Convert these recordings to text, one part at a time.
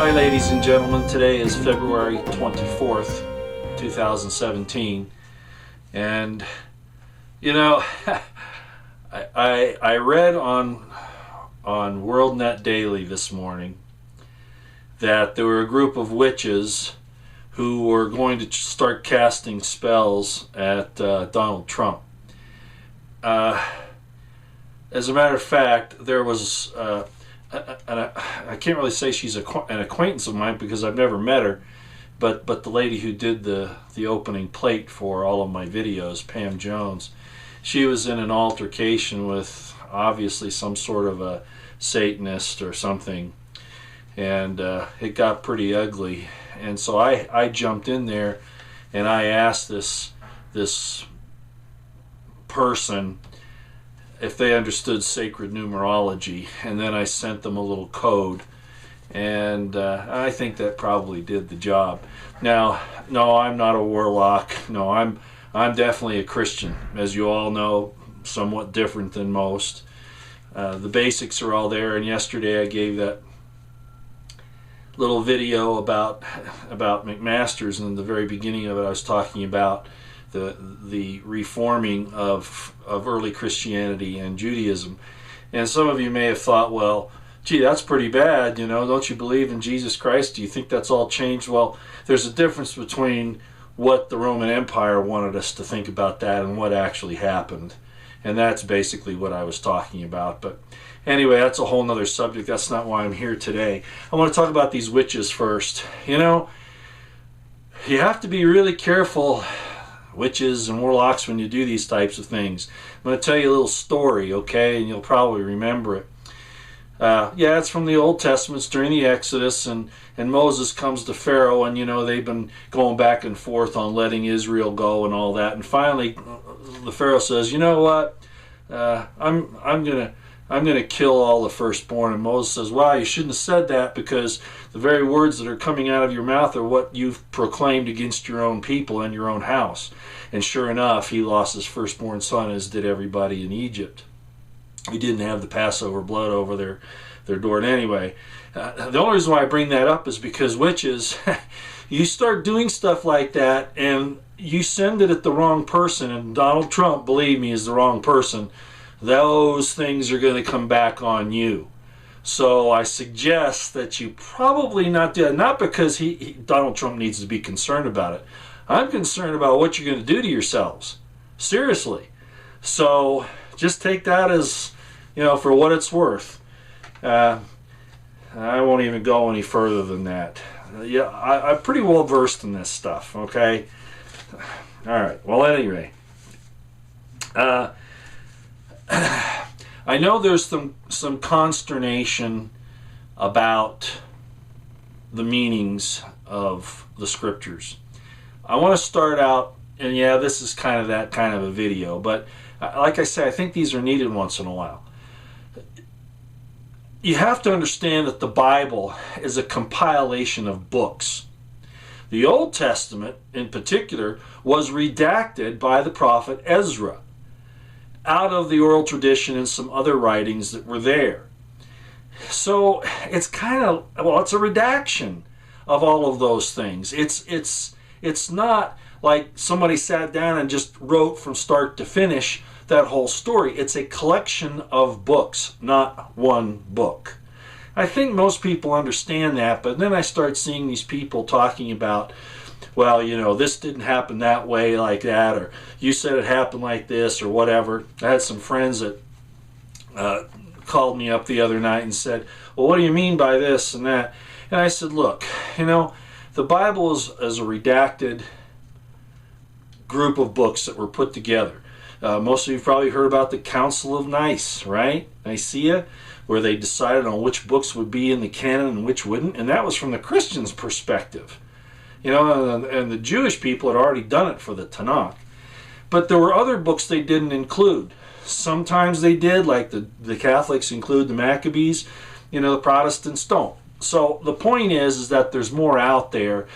Hi ladies and gentlemen, today is February 24th, 2017, and you know, I read on WorldNet Daily this morning that there were a group of witches who were going to start casting spells at Donald Trump. As a matter of fact, there was I can't really say she's an acquaintance of mine because I've never met her, but the lady who did the opening plate for all of my videos, Pam Jones, she was in an altercation with obviously some sort of a Satanist or something, and it got pretty ugly. And so I jumped in there and I asked this person if they understood sacred numerology, and then I sent them a little code, and I think that probably did the job. Now, no, I'm not a warlock. No, I'm definitely a Christian, as you all know, somewhat different than most. The basics are all there, and yesterday I gave that little video about McMasters, and in the very beginning of it I was talking about the reforming of early Christianity and Judaism. And some of you may have thought, well, gee, that's pretty bad, you know, don't you believe in Jesus Christ? Do you think that's all changed? Well, there's a difference between what the Roman Empire wanted us to think about that and what actually happened. And that's basically what I was talking about. But anyway, that's a whole nother subject. That's not why I'm here today. I want to talk about these witches first. You know, you have to be really careful, witches and warlocks, when you do these types of things. I'm going to tell you a little story, okay, and you'll probably remember it. Yeah, it's from the Old Testament. It's during the Exodus, and Moses comes to Pharaoh, and you know they've been going back and forth on letting Israel go and all that, and finally the Pharaoh says, you know what, I'm gonna kill all the firstborn. And Moses says, wow, you shouldn't have said that, because the very words that are coming out of your mouth are what you've proclaimed against your own people and your own house. And sure enough, he lost his firstborn son, as did everybody in Egypt. He didn't have the Passover blood over their door. And anyway, the only reason why I bring that up is because witches, you start doing stuff like that and you send it at the wrong person, and Donald Trump, believe me, is the wrong person, those things are going to come back on you. So I suggest that you probably not do that, not because Donald Trump needs to be concerned about it. I'm concerned about what you're going to do to yourselves. Seriously. So just take that as, you know, for what it's worth. I won't even go any further than that. Yeah, I'm pretty well versed in this stuff, okay? All right, well, anyway. I know there's some consternation about the meanings of the scriptures. I want to start out, and yeah, this is kind of that kind of a video, but like I say, I think these are needed once in a while. You have to understand that the Bible is a compilation of books. The Old Testament, in particular, was redacted by the prophet Ezra out of the oral tradition and some other writings that were there. So it's kind of, well, it's a redaction of all of those things. It's not like somebody sat down and just wrote from start to finish that whole story. It's a collection of books, not one book. I think most people understand that, but then I start seeing these people talking about, well, you know, this didn't happen that way, like that, or you said it happened like this, or whatever. I had some friends that called me up the other night and said, well, what do you mean by this and that? And I said, look, you know, the Bible is a redacted group of books that were put together. Most of you have probably heard about the Council of Nice, right? Nicaea, where they decided on which books would be in the canon and which wouldn't, and that was from the Christians' perspective. You know, and the Jewish people had already done it for the Tanakh. But there were other books they didn't include. Sometimes they did, like the Catholics include the Maccabees, you know, the Protestants don't. So the point is that there's more out there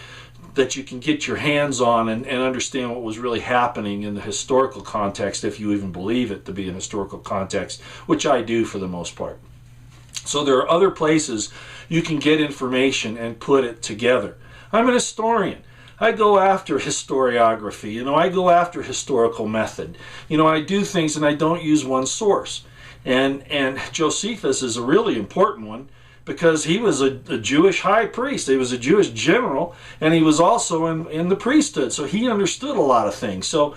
that you can get your hands on and understand what was really happening in the historical context, if you even believe it to be an historical context, which I do for the most part. So there are other places you can get information and put it together. I'm an historian. I go after historiography. I go after historical method. I do things and I don't use one source. And Josephus is a really important one because he was a Jewish high priest. He was a Jewish general, and he was also in the priesthood. So he understood a lot of things. So,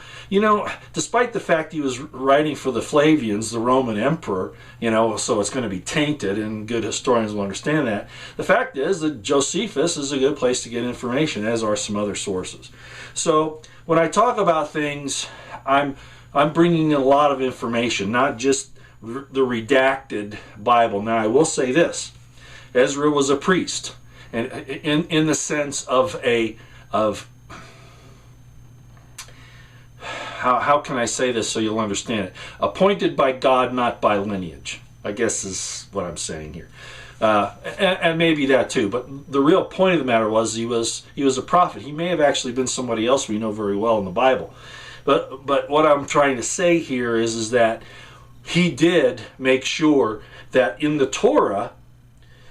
despite the fact he was writing for the Flavians, the Roman emperor, so it's going to be tainted, and good historians will understand that. The fact is that Josephus is a good place to get information, as are some other sources. So when I talk about things, I'm bringing in a lot of information, not just the redacted Bible. Now, I will say this. Ezra was a priest, and in the sense of how can I say this so you'll understand it? Appointed by God, not by lineage, I guess is what I'm saying here. And maybe that too, but the real point of the matter was he was a prophet. He may have actually been somebody else we know very well in the Bible. But what I'm trying to say here is that he did make sure that in the Torah,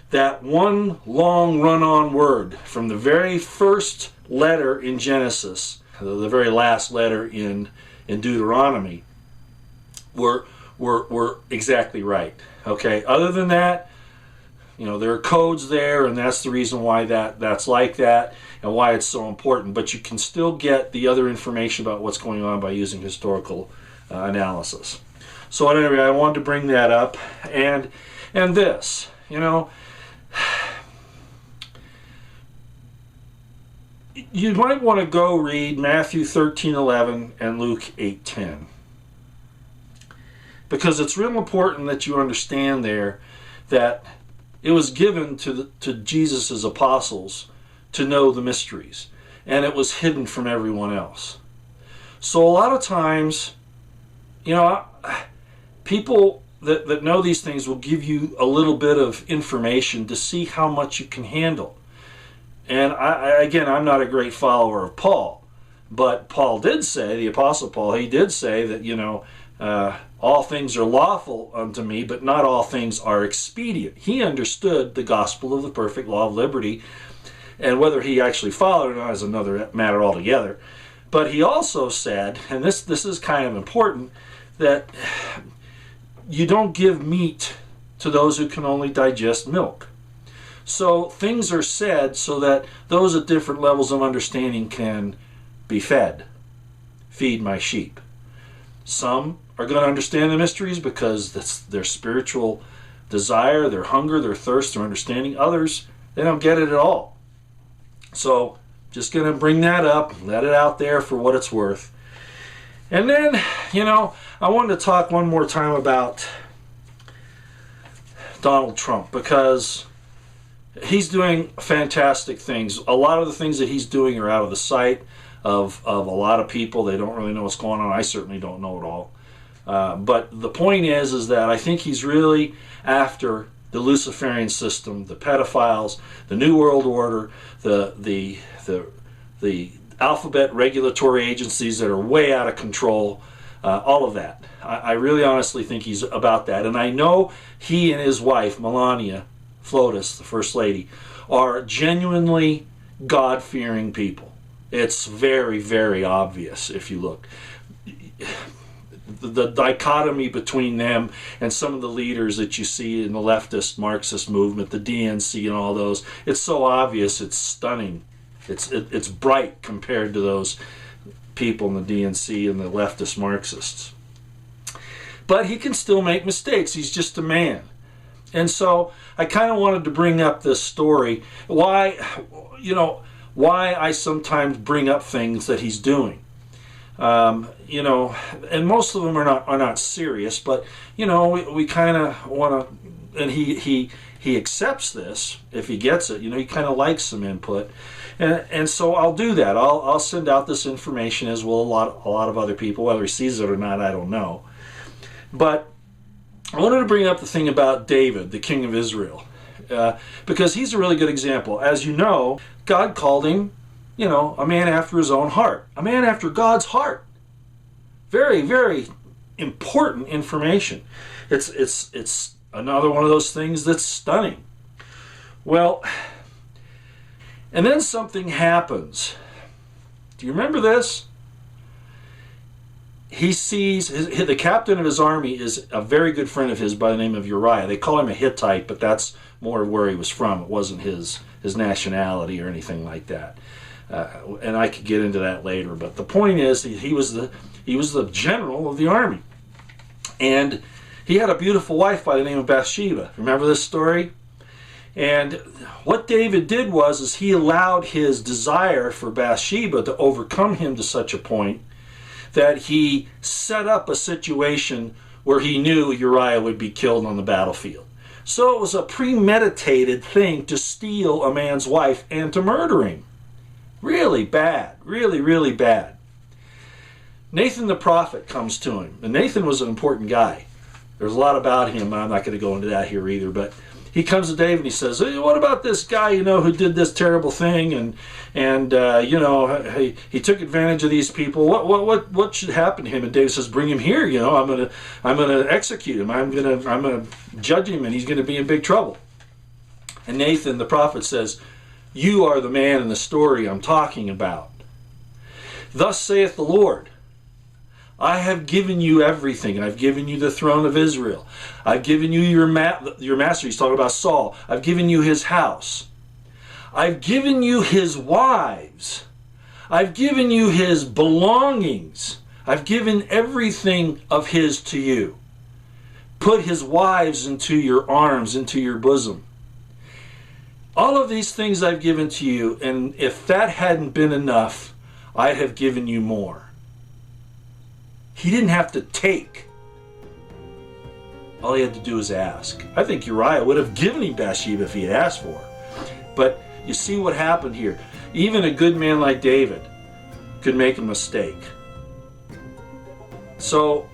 that one long run-on word from the very first letter in Genesis, the very last letter in Deuteronomy, were exactly right. Okay. Other than that, there are codes there, and that's the reason why that's like that, and why it's so important. But you can still get the other information about what's going on by using historical analysis. So anyway, I wanted to bring that up, and this, you might want to go read Matthew 13:11 and Luke 8:10, because it's real important that you understand there that it was given to Jesus' apostles to know the mysteries, and it was hidden from everyone else. So a lot of times, people that know these things will give you a little bit of information to see how much you can handle. And I'm not a great follower of Paul, but Paul did say, the Apostle Paul, he did say that, all things are lawful unto me, but not all things are expedient. He understood the gospel of the perfect law of liberty, and whether he actually followed it or not is another matter altogether. But he also said, and this is kind of important, that you don't give meat to those who can only digest milk. So things are said so that those at different levels of understanding can be fed. Feed my sheep. Some are going to understand the mysteries because that's their spiritual desire, their hunger, their thirst, their understanding. Others, they don't get it at all. So just going to bring that up, let it out there for what it's worth. And then, I wanted to talk one more time about Donald Trump, because he's doing fantastic things. A lot of the things that he's doing are out of the sight of a lot of people. They don't really know what's going on. I certainly don't know it all. But the point is that I think he's really after the Luciferian system, the pedophiles, the New World Order, the alphabet regulatory agencies that are way out of control, all of that. I really honestly think he's about that. And I know he and his wife, Melania Flotus, the First Lady, are genuinely God-fearing people. It's very, very obvious if you look. The dichotomy between them and some of the leaders that you see in the leftist Marxist movement, the DNC and all those, it's so obvious, it's stunning. It's bright compared to those people in the DNC and the leftist Marxists. But he can still make mistakes. He's just a man. And so I kind of wanted to bring up this story, why I sometimes bring up things that he's doing. And most of them are not serious, but we kind of want to, and he accepts this if he gets it. He kind of likes some input, and so I'll do that. I'll send out this information, as will a lot of other people. Whether he sees it or not, I don't know. But I wanted to bring up the thing about David, the king of Israel, because he's a really good example. As you know, God called him, a man after his own heart, a man after God's heart. Very, very important information. It's another one of those things that's stunning. Well, and then something happens. Do you remember this? He sees, the captain of his army is a very good friend of his by the name of Uriah. They call him a Hittite, but that's more of where he was from. It wasn't his nationality or anything like that. And I could get into that later. But the point is, he was the general of the army. And he had a beautiful wife by the name of Bathsheba. Remember this story? And what David did was he allowed his desire for Bathsheba to overcome him to such a point that he set up a situation where he knew Uriah would be killed on the battlefield. So it was a premeditated thing to steal a man's wife and to murder him. Really bad. Really, really bad. Nathan the prophet comes to him. And Nathan was an important guy. There's a lot about him. I'm not going to go into that here either. But he comes to David and he says, hey, what about this guy, who did this terrible thing? And he took advantage of these people. What should happen to him? And David says, bring him here. I'm gonna execute him. I'm gonna judge him, and he's gonna be in big trouble. And Nathan the prophet says, you are the man in the story I'm talking about. Thus saith the Lord, I have given you everything. I've given you the throne of Israel. I've given you your master. He's talking about Saul. I've given you his house. I've given you his wives. I've given you his belongings. I've given everything of his to you. Put his wives into your arms, into your bosom. All of these things I've given to you, and if that hadn't been enough, I'd have given you more. He didn't have to take. All he had to do was ask. I think Uriah would have given him Bathsheba if he had asked for her. But you see what happened here. Even a good man like David could make a mistake. So,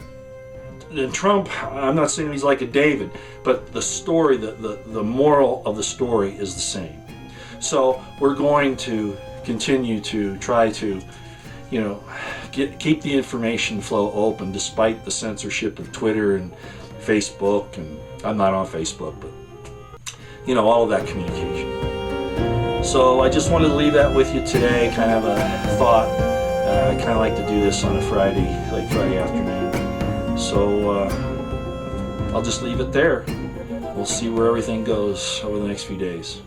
in Trump, I'm not saying he's like a David, but the story, the moral of the story is the same. So we're going to continue to try to keep the information flow open despite the censorship of Twitter and Facebook, and I'm not on Facebook, but all of that communication. So I just wanted to leave that with you today, kind of a thought. I kind of like to do this on a Friday afternoon. So I'll just leave it there. We'll see where everything goes over the next few days.